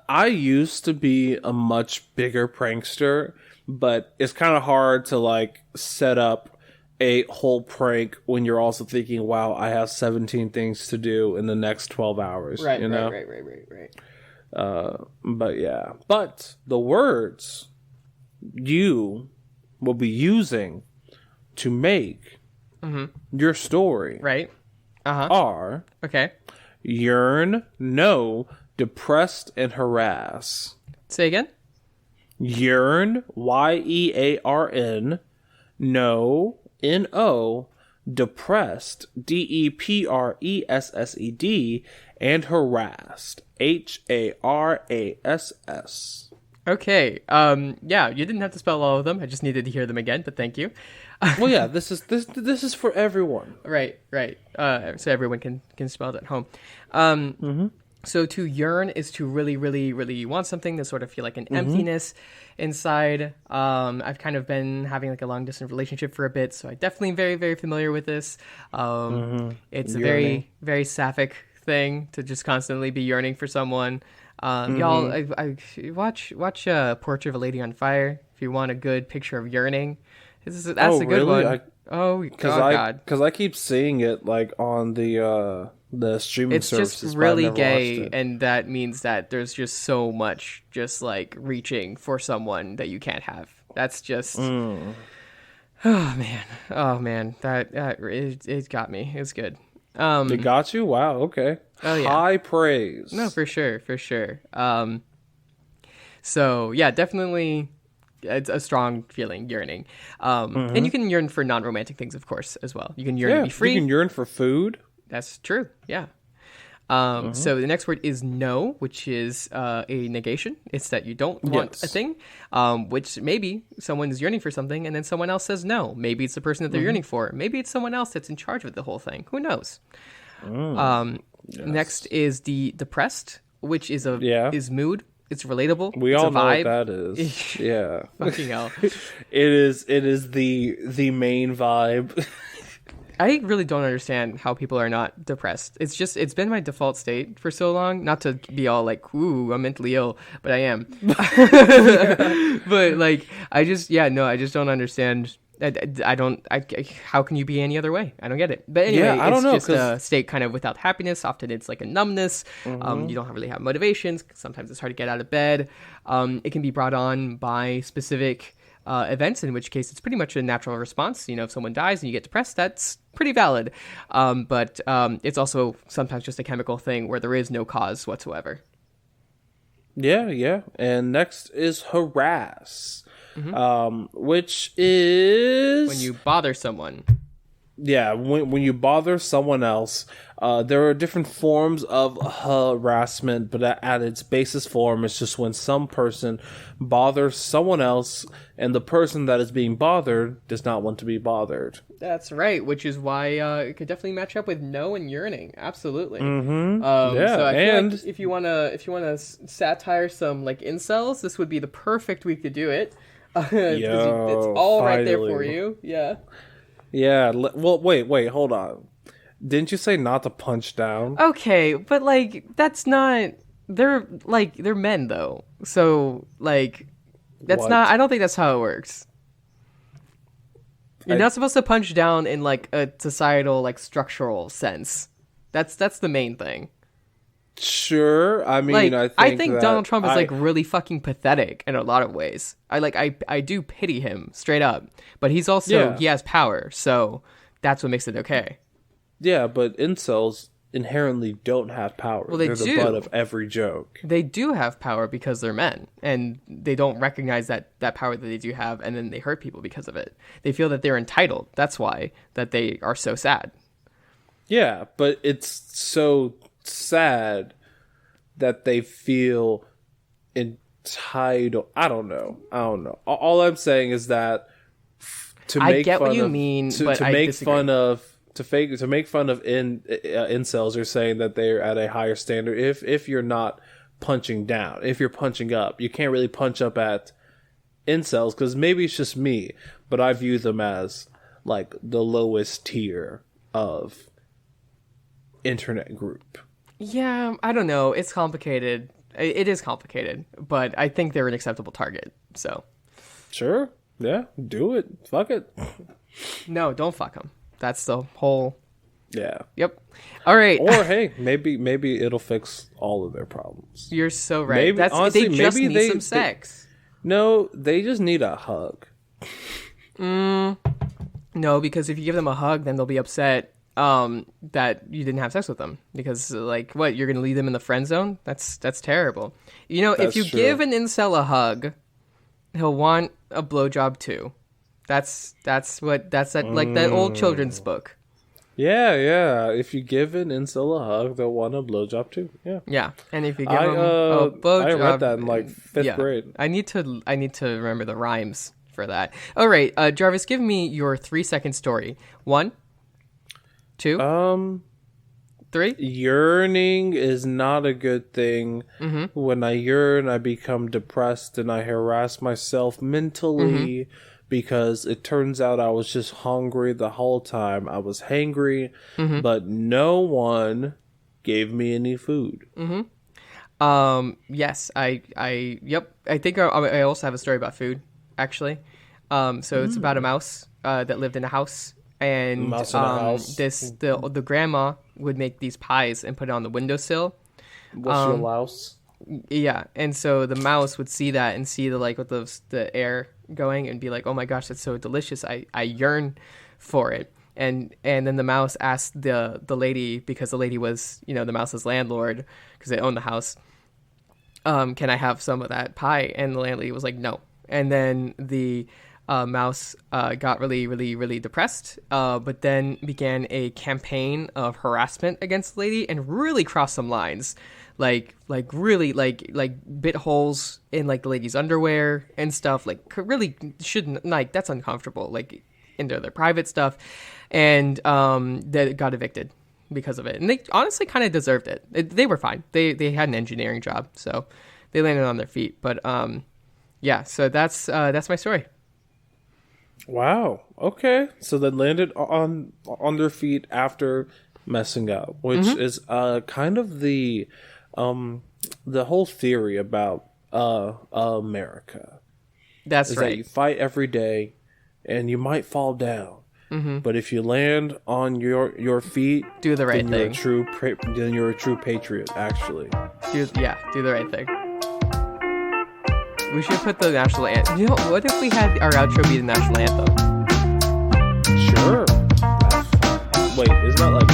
B: I used to be a much bigger prankster, but it's kind of hard to like set up a whole prank when you're also thinking, "Wow, I have 17 things to do in the next 12 hours."
A: Right,
B: you know?
A: Right.
B: But yeah, but the words you will be using to make your story are
A: okay.
B: Yearn, no, depressed and harass.
A: Say again.
B: Yearn, Yearn, no, No, depressed, Depressed, and harassed, Harass.
A: Okay. Yeah, you didn't have to spell all of them. I just needed to hear them again, but thank you.
B: Well, yeah, this is for everyone.
A: Right. So everyone can spell it at home. So to yearn is to really, really, really want something, to sort of feel like an emptiness inside. I've kind of been having like a long distance relationship for a bit, so I'm definitely very, very familiar with this. It's a very, very sapphic thing to just constantly be yearning for someone. Y'all, I watch Portrait of a Lady on Fire if you want a good picture of yearning. That's a good one. God,
B: because I keep seeing it like on the streaming services.
A: It's just really gay, and that means that there's just so much just like reaching for someone that you can't have. That's just oh man, that it got me. It's good.
B: It got you? Wow. Okay.
A: Oh yeah.
B: High praise.
A: No, for sure. So yeah, definitely. It's a strong feeling, yearning. And you can yearn for non-romantic things, of course, as well. You can yearn to be free.
B: You can yearn for food.
A: That's true, yeah. So the next word is no, which is a negation. It's that you don't want a thing, which maybe someone is yearning for something, and then someone else says no. Maybe it's the person that they're yearning for. Maybe it's someone else that's in charge of the whole thing. Who knows? Next is the depressed, which is is mood. It's relatable.
B: We
A: it's
B: all
A: a
B: know
A: vibe.
B: what that is. Yeah.
A: Fucking hell.
B: It is the main vibe.
A: I really don't understand how people are not depressed. It's been my default state for so long. Not to be all like, ooh, I'm mentally ill, but I am. But like, I just don't understand. How can you be any other way? I don't get it. But anyway,
B: I don't know,
A: just a state kind of without happiness. Often it's like a numbness. You don't really have motivations. Sometimes it's hard to get out of bed. It can be brought on by specific events, in which case it's pretty much a natural response. If someone dies and you get depressed, that's pretty valid. But it's also sometimes just a chemical thing where there is no cause whatsoever.
B: Yeah. And next is harass, which is
A: when you bother someone.
B: Yeah, when you bother someone else, there are different forms of harassment, but at its basis form, it's just when some person bothers someone else, and the person that is being bothered does not want to be bothered.
A: That's right, which is why it could definitely match up with no and yearning. Absolutely.
B: Yeah,
A: so I feel like if you wanna satire some like incels, this would be the perfect week to do it. It's all right there for you. Yeah.
B: Yeah, well, wait, hold on. Didn't you say not to punch down?
A: Okay, but like that's not. They're men though, so like that's
B: What?
A: not. I don't think that's how it works. You're not supposed to punch down in like a societal like structural sense. That's the main thing.
B: Sure, I mean,
A: Like, I think Donald Trump is like really fucking pathetic in a lot of ways. I do pity him straight up, but he's also he has power, so that's what makes it okay.
B: Yeah, but incels inherently don't have power.
A: Well, they're
B: the butt of every joke.
A: They do have power because they're men, and they don't recognize that power that they do have, and then they hurt people because of it. They feel that they're entitled. That's why that they are so sad.
B: Yeah, but it's so sad that they feel entitled. I don't know. All I'm saying is that to make
A: I get
B: fun
A: what you
B: of,
A: mean,
B: to,
A: but
B: to
A: I
B: make
A: disagree.
B: fun of to make fun of incels are saying that they're at a higher standard. If you're not punching down, if you're punching up, you can't really punch up at incels because maybe it's just me, but I view them as like the lowest tier of internet group.
A: Yeah, I don't know. It's complicated. It is complicated, but I think they're an acceptable target. So,
B: Sure, yeah, do it. Fuck it.
A: no, don't fuck them. That's the whole.
B: Yeah.
A: Yep. All right.
B: Or hey, maybe it'll fix all of their problems.
A: You're so right.
B: Maybe, honestly,
A: they just
B: maybe
A: need some sex.
B: No, they just need a hug.
A: No, because if you give them a hug, then they'll be upset that you didn't have sex with them. Because like, what, you're gonna leave them in the friend zone? That's terrible. If
B: That's
A: you
B: true.
A: give an incel a hug, he'll want a blowjob too. That's like that old children's book.
B: Yeah. If you give an incel a hug, they'll want a blowjob too. Yeah.
A: Yeah, and if you give them a blowjob,
B: I read that in like fifth grade.
A: I need to remember the rhymes for that. All right, Jarvis, give me your 3-second story. 1, 2, 3.
B: Yearning is not a good thing.
A: Mm-hmm.
B: When I yearn, I become depressed and I harass myself mentally because it turns out I was just hungry the whole time. I was hangry, but no one gave me any food.
A: Yes, yep. I think I also have a story about food, actually. So it's about a mouse that lived in a house, and
B: Mouse in a house.
A: the grandma would make these pies and put it on the windowsill.
B: What's your louse?
A: Yeah, and so the mouse would see that and see the air going and be like, "Oh my gosh, that's so delicious! I yearn for it." And then the mouse asked the lady, because the lady was the mouse's landlord because they owned the house. Can I have some of that pie? And the landlady was like, no. And then the mouse got really, really, really depressed, but then began a campaign of harassment against the lady and really crossed some lines. Like really bit holes in like the lady's underwear and stuff. Like really shouldn't, like, that's uncomfortable, like into their private stuff. And they got evicted because of it. And they honestly kind of deserved it. They were fine. They had an engineering job, so they landed on their feet. But yeah, so that's my story.
B: Wow. Okay. So they landed on their feet after messing up, which is kind of the whole theory about America.
A: That's
B: is
A: right.
B: That you fight every day, and you might fall down, but if you land on your feet,
A: do the right thing.
B: Then you're a true patriot. Actually,
A: do the right thing. We should put the national anthem. You know, what if we had our outro be the national anthem?
B: Sure. Wait, isn't that like?